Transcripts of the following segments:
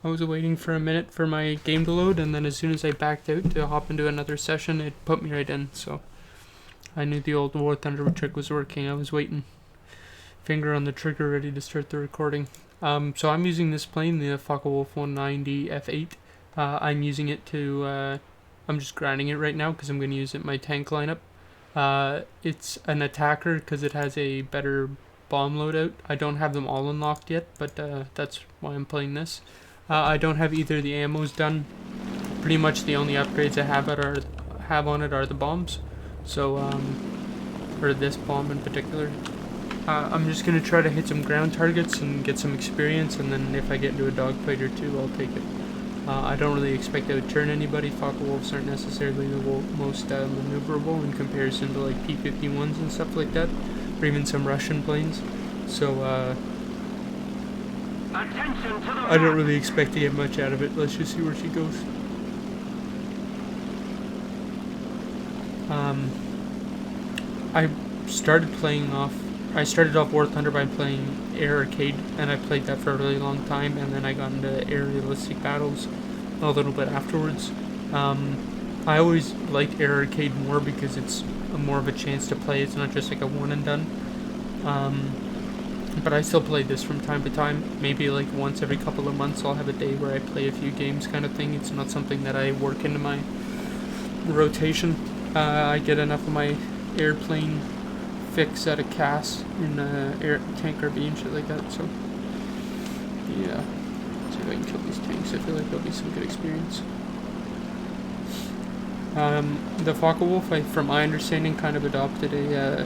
I was waiting for a minute for my game to load, and then as soon as I backed out to hop into another session, it put me right in, so I knew the old War Thunder trick was working. I was waiting. Finger on the trigger, ready to start the recording. So I'm using this plane, the Focke-Wulf 190 F8. I'm using it to, I'm just grinding it right now because I'm going to use it in my tank lineup. It's an attacker because it has a better bomb loadout. I don't have them all unlocked yet, but that's why I'm playing this. I don't have either of the ammos done. Pretty much the only upgrades I have on it are the bombs. So, or this bomb in particular. I'm just going to try to hit some ground targets and get some experience, and then if I get into a dogfight or two, I'll take it. I don't really expect to outturn anybody. Focke-Wulfs aren't necessarily the most maneuverable in comparison to like P-51s and stuff like that, or even some Russian planes. So, I don't really expect to get much out of it. Let's just see where she goes. I started off War Thunder by playing Air Arcade, and I played that for a really long time, and then I got into Air Realistic Battles a little bit afterwards. I always liked Air Arcade more because it's more of a chance to play. It's not just like a one and done. But I still play this from time to time. Maybe like once every couple of months I'll have a day where I play a few games kind of thing. It's not something that I work into my rotation. I get enough of my airplane fix out of CAS in air tank RB and shit like that, so yeah. Let's see if I can kill these tanks. I feel like there'll be some good experience. The Focke-Wulf, from my understanding, kind of adopted a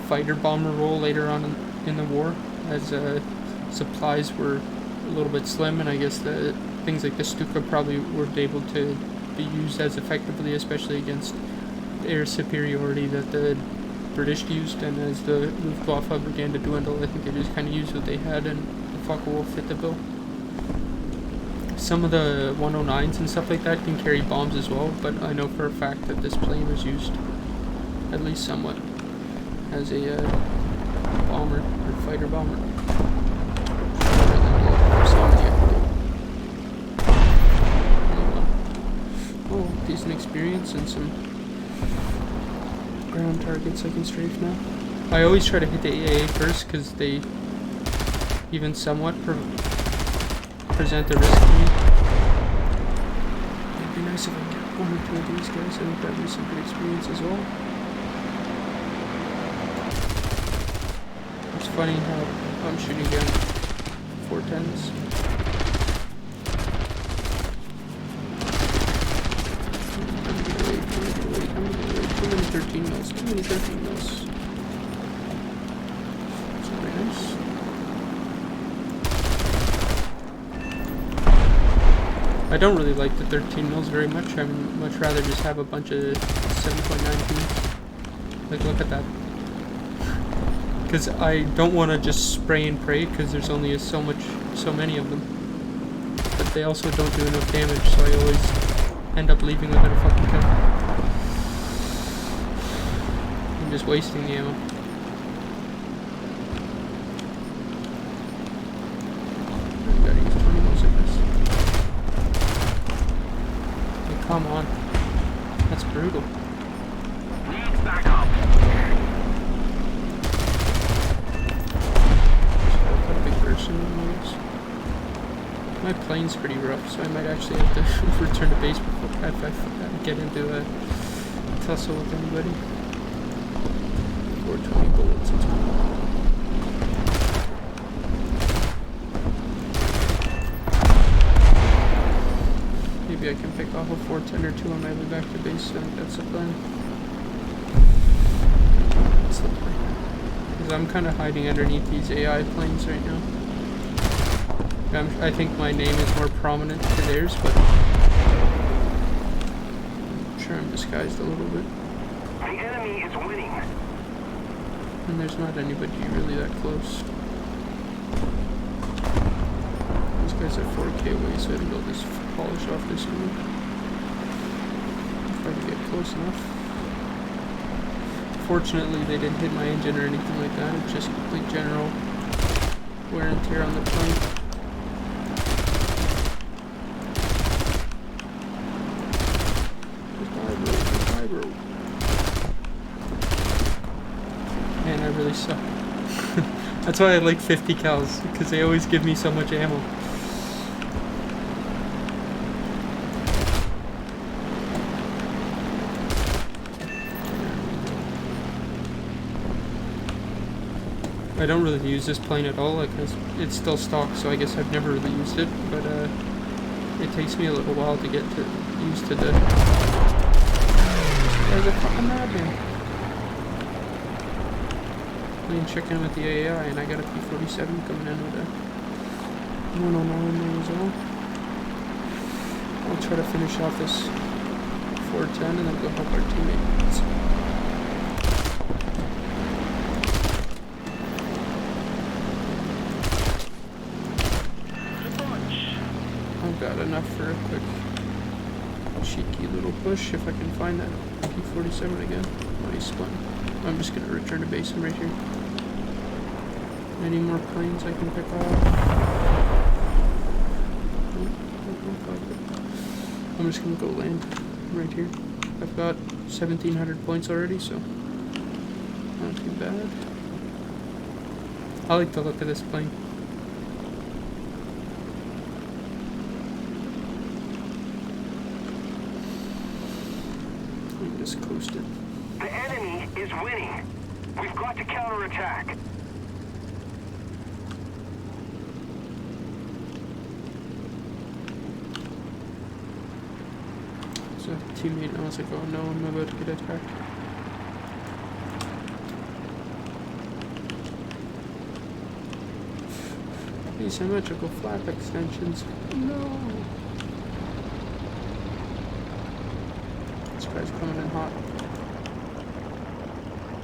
fighter bomber role later on in the war, as supplies were a little bit slim, and I guess the things like the Stuka probably weren't able to be used as effectively, especially against air superiority that the British used, and as the Luftwaffe began to dwindle, I think they just kind of used what they had, and the Focke-Wulf fit the bill. Some of the 109s and stuff like that can carry bombs as well, but I know for a fact that this plane was used, at least somewhat, as a bomber, or fighter bomber. Oh, decent experience and some ground targets I can strafe now. I always try to hit the AAA first because they even somewhat present a risk to me. It'd be nice if I get one or two of these guys. I think that'd be some good experience as well. It's funny how I'm shooting down 410s. Too many 13 mils. Too many 13 mils. That's very nice. I don't really like the 13 mils very much. I'd much rather just have a bunch of 7.19. Like, look at that. Because I don't want to just spray and pray because there's only so many of them. But they also don't do enough damage, so I always end up leaving without a fucking kill. I'm just wasting the ammo. I gotta use 20 mils of this. Hey, come on. That's brutal. Need backup. Put a big person in those. My plane's pretty rough, so I might actually have to return to base before I get into a tussle with anybody. 420 bullets. Maybe I can pick off a 410 or 2 on my way back to base. I think that's the plan. That's the plan. Because I'm kind of hiding underneath these AI planes right now. I think my name is more prominent to theirs, but I'm sure I'm disguised a little bit. The enemy is winning. And there's not anybody really that close. These guys are 4K away, so I think I'll just polish off this one. If I can get close enough. Fortunately, they didn't hit my engine or anything like that. It's just complete general wear and tear on the plane. always suck. That's why I like 50 cals, because they always give me so much ammo. I don't really use this plane at all, like it's still stock, so I guess I've never really used it, but it takes me a little while to get used to the... There's a fucking madman. Playing chicken with the AI, and I got a P-47 coming in with a 109 there as well. I'll try to finish off this 410 and then go help our teammates. I've got enough for a quick cheeky little push if I can find that P-47 again. Oh, he's spun. I'm just gonna return to base right here. Any more planes I can pick off? I'm just gonna go land right here. I've got 1,700 points already, so not too bad. I like the look of this plane. I'm just coasting. The enemy is winning. We've got to counterattack. So teammate knows like, oh no, I'm about to get attacked. These symmetrical flap extensions. No. This guy's coming in hot.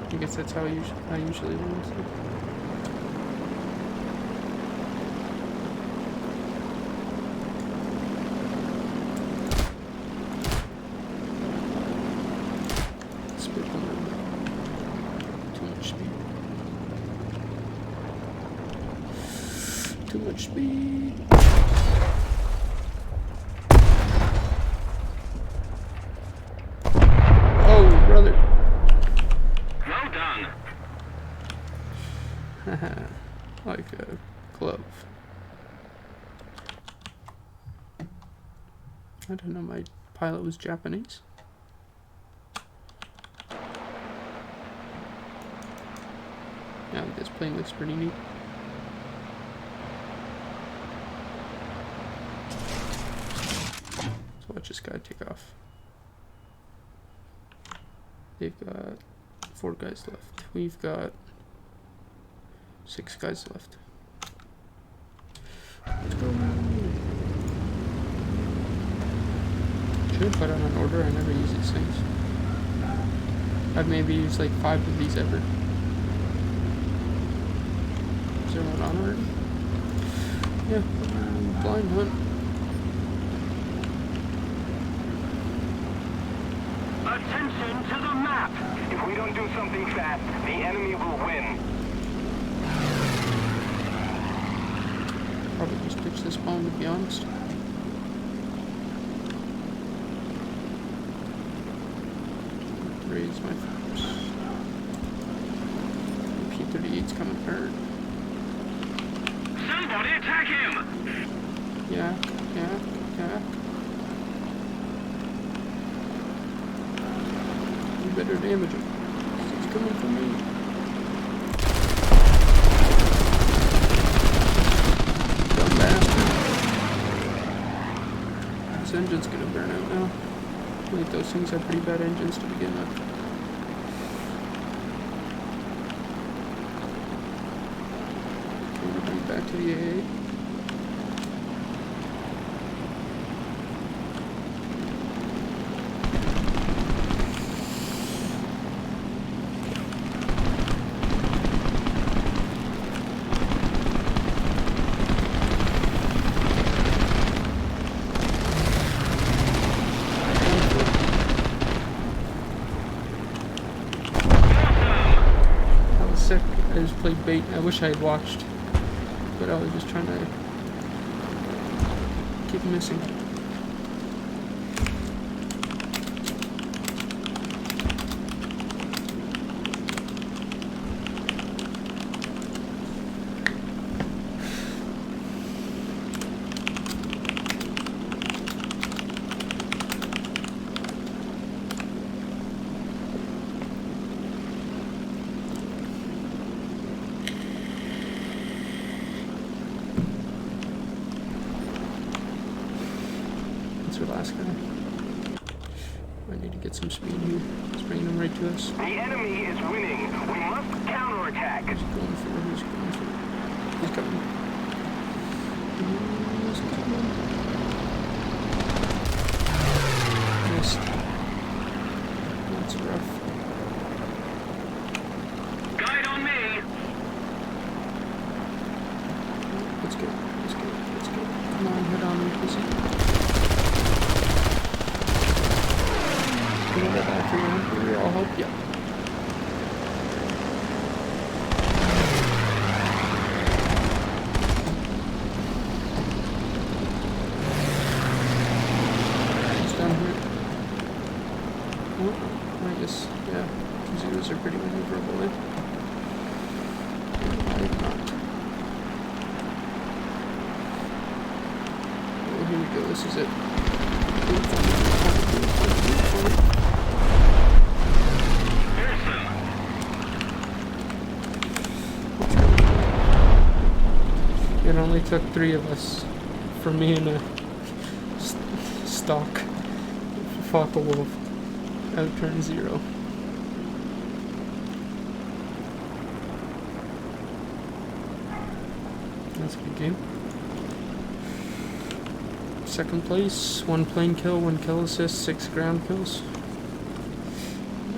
I guess that's how I usually win. So. Too much speed. Oh, brother. Well done. Haha, like a glove. I didn't know my pilot was Japanese. Yeah, this plane looks pretty neat. Watch this guy take off. They've got 4 guys left. We've got 6 guys left. Let's go. Should put on an order. I never use these things. I've maybe used like 5 of these ever. Is there one on already? Yeah, blind hunt. Attention to the map! If we don't do something fast, the enemy will win. Probably just pitch this bomb, to be honest. Raise my force. P-38's coming hard. Somebody attack him! Yeah. Better damage him. He's coming for me. Dumb bastard. This engine's gonna burn out now. I think those things have pretty bad engines to begin with. Okay, we're going back to the AA. I just played bait. I wish I had watched, but I was just trying to keep missing. the last guy. I need to get some speed here. Let's bring them right to us. The enemy is winning. We must counterattack. Who's going for it? Who's going for it? He's coming. He's coming. Missed. That's rough. Guide on me. Let's go. Let's go. Let's go. Come on, head on me, pussy. You know that after you I'll help you. He's down here. Oh, I guess, yeah. 2-0s are pretty maneuverable, eh? Not. Oh, here we go. This is it. It only took 3 of us for me and a stock fought the wolf. Out turn 0. That's a good game. Second place, 1 plane kill, 1 kill assist, 6 ground kills.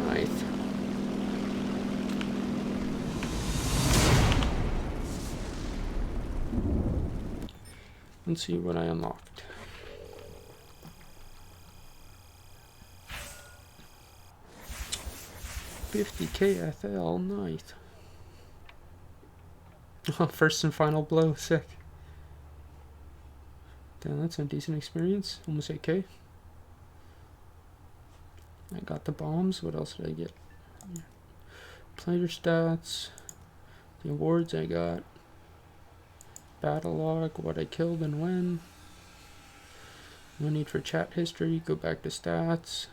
Nice. Let's see what I unlocked. $50K FL, nice. Oh, first and final blow, sick. Damn, that's a decent experience. Almost 8K. I got the bombs. What else did I get? Player stats. The awards I got. Battle log, what I killed and when. No need for chat history. Go back to stats.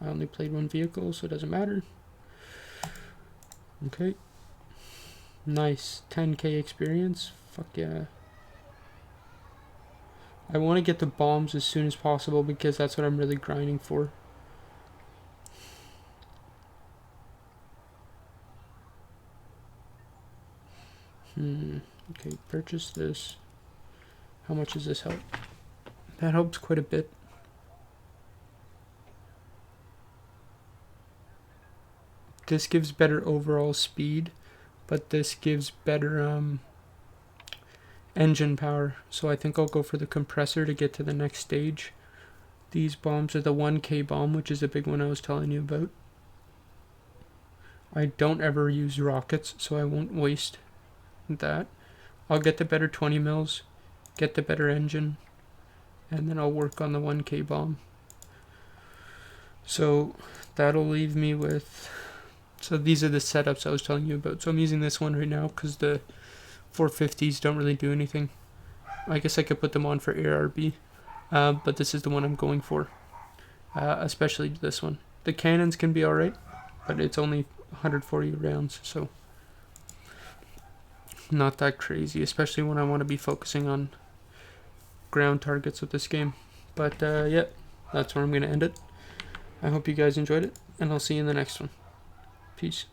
I only played 1 vehicle, so it doesn't matter. Okay. Nice. 10K experience. Fuck yeah. I want to get the bombs as soon as possible because that's what I'm really grinding for. Okay, purchase this. How much does this help? That helps quite a bit. This gives better overall speed, but this gives better engine power. So I think I'll go for the compressor to get to the next stage. These bombs are the 1K bomb, which is a big one I was telling you about. I don't ever use rockets, so I won't waste that. I'll get the better 20 mils, get the better engine, and then I'll work on the 1K bomb. So that'll leave me with... So these are the setups I was telling you about. So I'm using this one right now because the 450s don't really do anything. I guess I could put them on for ARB, but this is the one I'm going for, especially this one. The cannons can be alright, but it's only 140 rounds, so not that crazy, especially when I want to be focusing on ground targets with this game. But yeah, that's where I'm going to end it. I hope you guys enjoyed it, and I'll see you in the next one. Peace.